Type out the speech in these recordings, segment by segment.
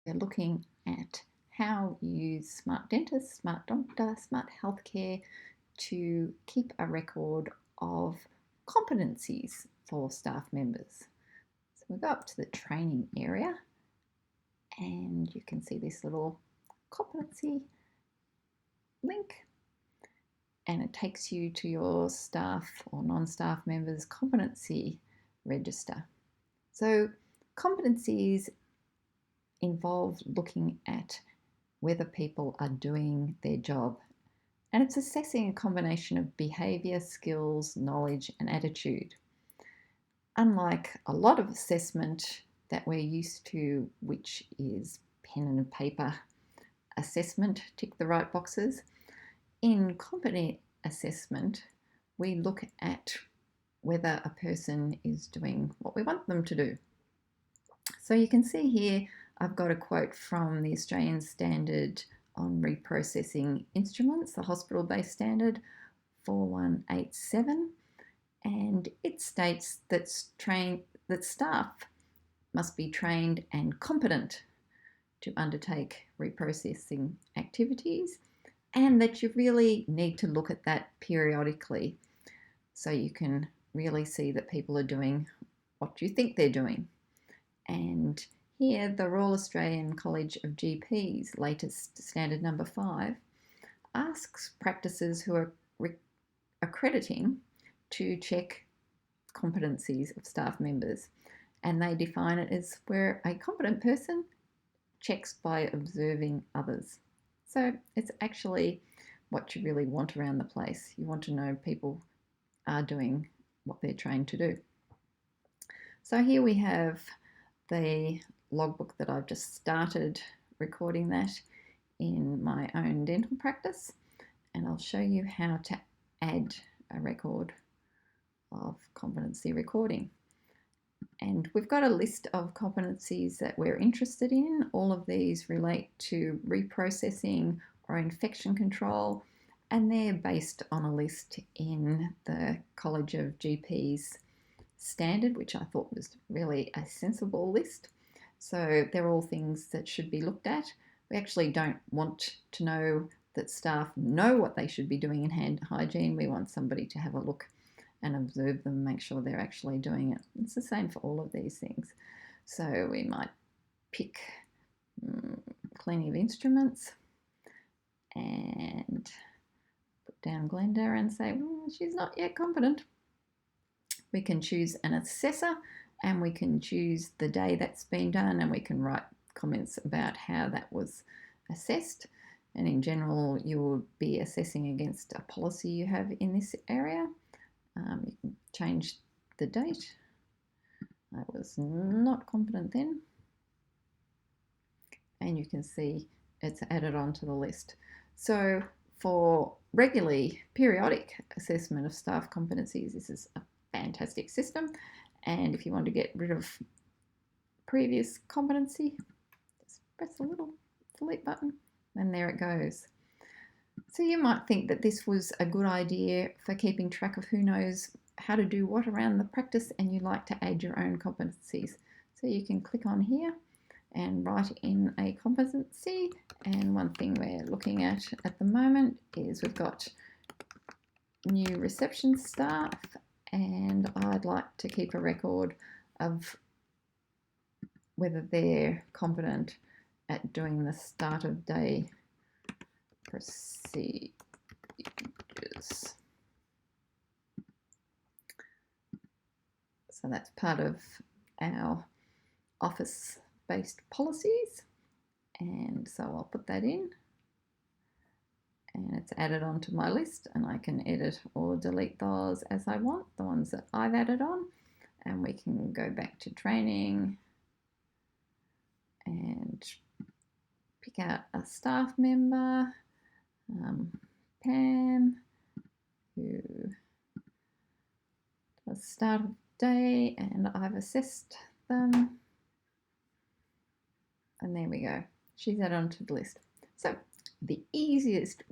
we're looking at how you use smart dentist, smart doctor, smart healthcare to keep a record of competencies for staff members. So we'll go up to the training area and you can see this little competency link and it takes you to your staff or non-staff members competency register. So competencies involve looking at whether people are doing their job, and it's assessing a combination of behaviour, skills, knowledge and attitude. Unlike a lot of assessment that we're used to, which is pen and paper assessment, tick the right boxes, in competency assessment we look at whether a person is doing what we want them to do. So you can see here I've got a quote from the Australian Standard on Reprocessing Instruments, the hospital-based standard 4187, and it states that staff must be trained and competent to undertake reprocessing activities, and that you really need to look at that periodically so you can really see that people are doing what you think they're doing. And here the Royal Australian College of GPs latest standard number 5 asks practices who are accrediting to check competencies of staff members, and they define it as where a competent person checks by observing others. So it's actually what you really want around the place. You want to know people are doing what they're trained to do. So here we have the logbook that I've just started recording that in my own dental practice, and I'll show you how to add a record of competency recording. And we've got a list of competencies that we're interested in. All of these relate to reprocessing or infection control, and they're based on a list in the College of GPs standard, which I thought was really a sensible list. So they're all things that should be looked at. We actually don't want to know that staff know what they should be doing in hand hygiene. We want somebody to have a look and observe them, make sure they're actually doing it. It's the same for all of these things. So we might pick cleaning of instruments and put down Glenda and say, well, she's not yet competent. We can choose an assessor and we can choose the day that's been done, and we can write comments about how that was assessed. And in general, you will be assessing against a policy you have in this area. You can change the date. I was not competent then. And you can see it's added onto the list. So for regularly periodic assessment of staff competencies, this is a fantastic system. And if you want to get rid of previous competency, just press the little delete button and there it goes. So you might think that this was a good idea for keeping track of who knows how to do what around the practice, and you like to add your own competencies. So you can click on here and write in a competency. And one thing we're looking at the moment is we've got new reception staff, and I'd like to keep a record of whether they're competent at doing the start of day procedures. So that's part of our office-based policies, and so I'll put that in and it's added onto my list, and I can edit or delete those as I want, the ones that I've added on. And we can go back to training and pick out a staff member, Pam, who does start of day, and I've assessed them. And there we go. She's added onto the list. So the easiest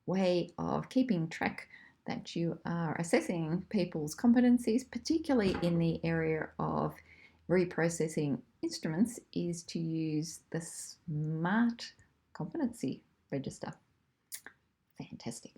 way of keeping track that you are assessing people's competencies, particularly in the area of reprocessing instruments is to use the SMART competency register. Fantastic.